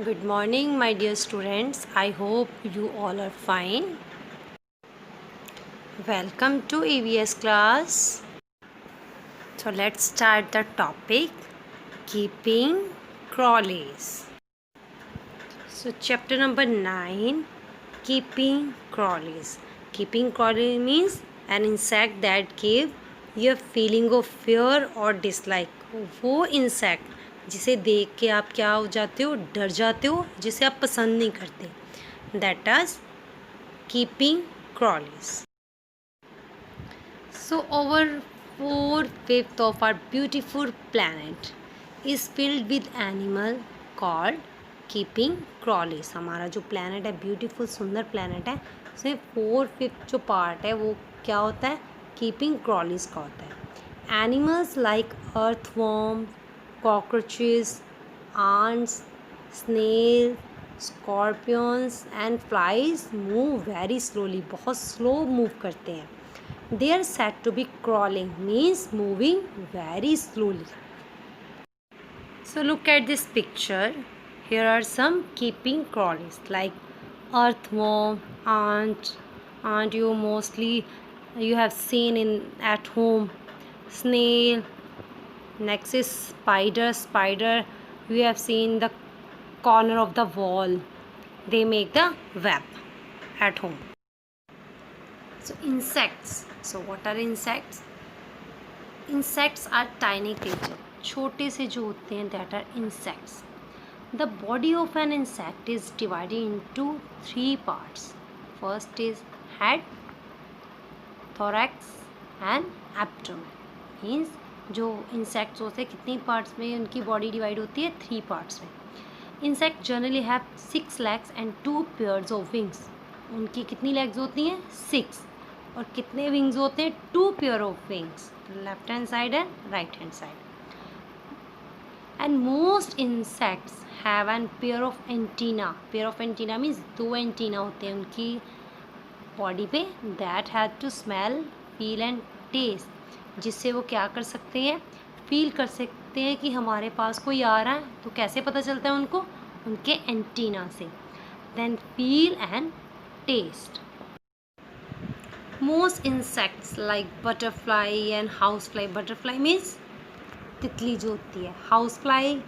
Good morning, my dear students. I hope you all are fine. Welcome to EVS class. So let's start the topic keeping crawlies. So chapter number 9, keeping crawlies. Keeping crawlies means an insect that give you a feeling of fear or dislike. वो insect जिसे देख के आप क्या हो जाते हो, डर जाते हो, जिसे आप पसंद नहीं करते, that is keeping crawlies. So over 4/5 of our beautiful planet is filled with animal called keeping crawlies. हमारा जो planet है, beautiful सुंदर planet है, उसमें 4/5 जो part है वो क्या होता है, keeping crawlies का होता है. Animals like earthworm, cockroaches, ants, snails, scorpions and flies move very slowly. बहुत slow move करते हैं. They are said to be crawling, means moving very slowly. So look at this picture. Here are some keeping crawlies like earthworm, ant you have seen in at home, snail. Next is spider you have seen the corner of the wall. They make the web at home. So insects. So what are insects? Insects are tiny creatures. छोटे से जो होते हैं that are insects. The body of an insect is divided into 3 parts. First is head, thorax and abdomen. Means जो insects होते हैं कितनी parts में उनकी body divide होती है, 3 parts में. Insects generally have 6 legs and 2 pairs of wings. उनकी कितनी legs होती हैं, 6. और कितने wings होते हैं, 2 pair of wings, left hand side and right hand side. And most insects have an pair of antenna. Pair of antenna means 2 antenna होते हैं उनकी body पे, that have to smell, feel and taste, जिससे वो क्या कर सकते हैं, फील कर सकते हैं कि हमारे पास कोई आ रहा है. तो कैसे पता चलता है उनको, उनके एंटीना से. Then feel and taste. Most insects like butterfly and house fly. Butterfly means तितली जो होती है, हाउस फ्लाई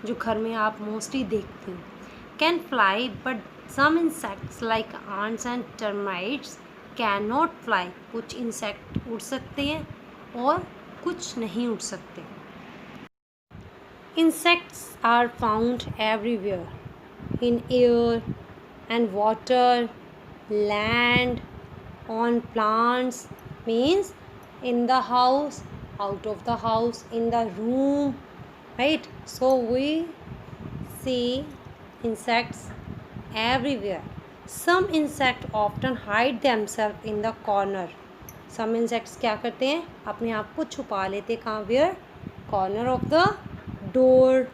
जो घर में आप मोस्टली देखते हो, can fly but some insects like ants and termites can not fly. कुछ इंसेक्ट उड़ सकते हैं और कुछ नहीं उड़ सकते. Insects are found everywhere, in air and water, land, on plants, means in the house, out of the house, in the room, right? So we see insects everywhere. Some insects often hide themselves in the corner. Some insects क्या करते हैं, अपने आप को छुपा लेते हैं, कहाँ, where, corner of the door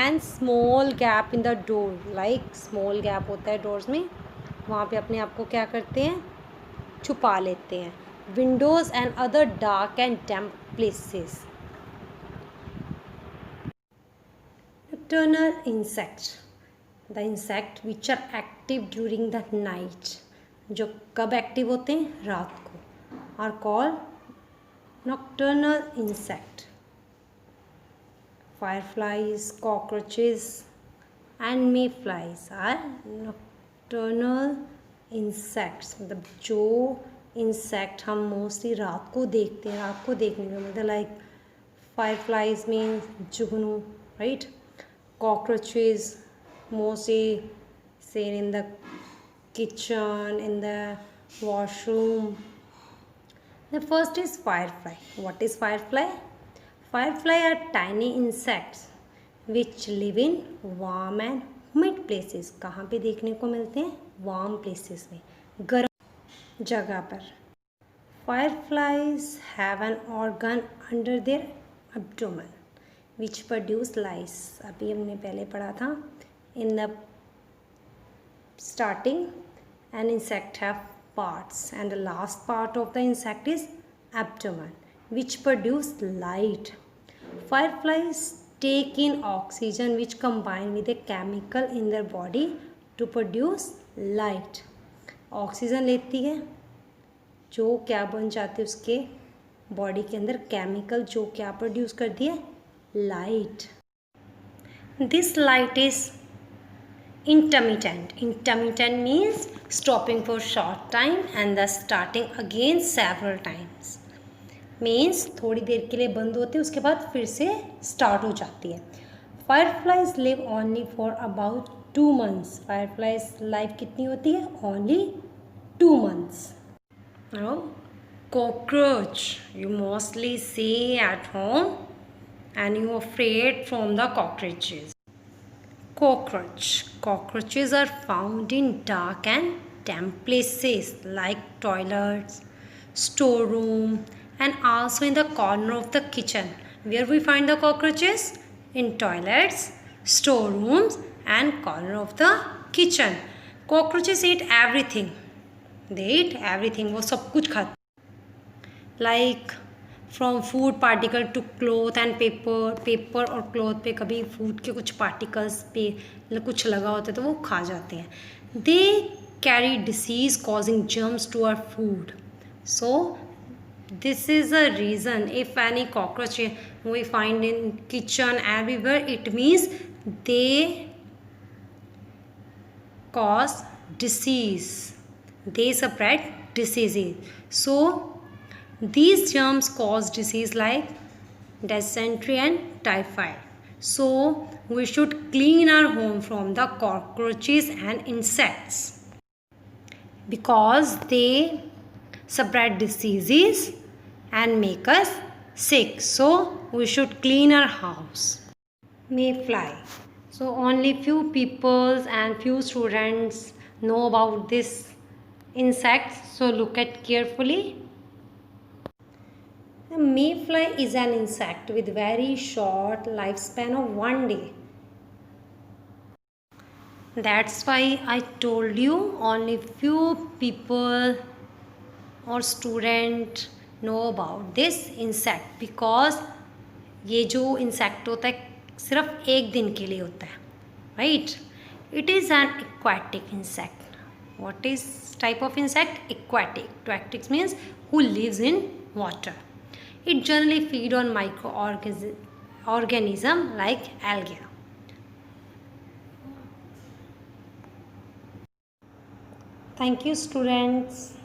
and small gap in the door. like small gap होता है doors में, वहाँ पे अपने आप को क्या करते हैं, छुपा लेते हैं. windows and other dark and damp places. Nocturnal insect. The insect which are active during the night. जो कब एक्टिव होते हैं, रात को, are called nocturnal insect. Fireflies, cockroaches and mayflies are nocturnal insects. मतलब जो इंसेक्ट हम मोस्टली रात को देखते हैं, रात को देखने का मतलब लाइक फायरफ्लाइज में जुगनू, right. Cockroaches mostly seen in the kitchen, in the washroom. The first is firefly. What is firefly? Firefly are tiny insects which live in warm and humid places. कहाँ पे देखने को मिलते हैं, warm places में, गर्म जगह पर. Fireflies have an organ under their abdomen which produce lice. अभी हमने पहले पढ़ा था in the starting. An insect have parts and the last part of the insect is abdomen which produce light. Fireflies take in oxygen which combine with a chemical in their body to produce light. Oxygen लेती है, जो क्या बन जाती है उसके body के अंदर केमिकल, जो क्या प्रोड्यूस करती है, light. This light is intermittent. Intermittent means stopping for short time and thus starting again several times. Means थोड़ी देर के लिए बंद होती है, उसके बाद फिर से स्टार्ट हो जाती है. Fireflies live only for about 2 months. Fireflies life कितनी होती है? Only 2 months. Now, cockroach you mostly see at home and you are afraid from the cockroaches. Cockroaches are found in dark and damp places like toilets, storeroom, and also in the corner of the kitchen. Where we find the cockroaches? In toilets, storerooms, and corner of the kitchen. Cockroaches eat everything. They eat everything. वो सब कुछ खाते. Like from food particle to cloth and paper और cloth पे कभी food के कुछ particles पे कुछ लगा होता है तो वो खा जाते हैं. They carry disease causing germs to our food. So this is a reason if any cockroach we find in kitchen everywhere, it means they cause disease, they spread diseases. सो these germs cause disease like dysentery and typhoid. So we should clean our home from the cockroaches and insects because they spread diseases and make us sick. So we should clean our house. Mayfly. So only few people and few students know about this insect. So look at carefully. The mayfly is an insect with very short lifespan of 1 day. That's why I told you only few people or student know about this insect, because ये जो insect होता है सिर्फ एक दिन के लिए होता है, right? It is an aquatic insect. What is type of insect? Aquatic. Aquatic means who lives in water. It generally feed on microorganism like algae. Thank you, students.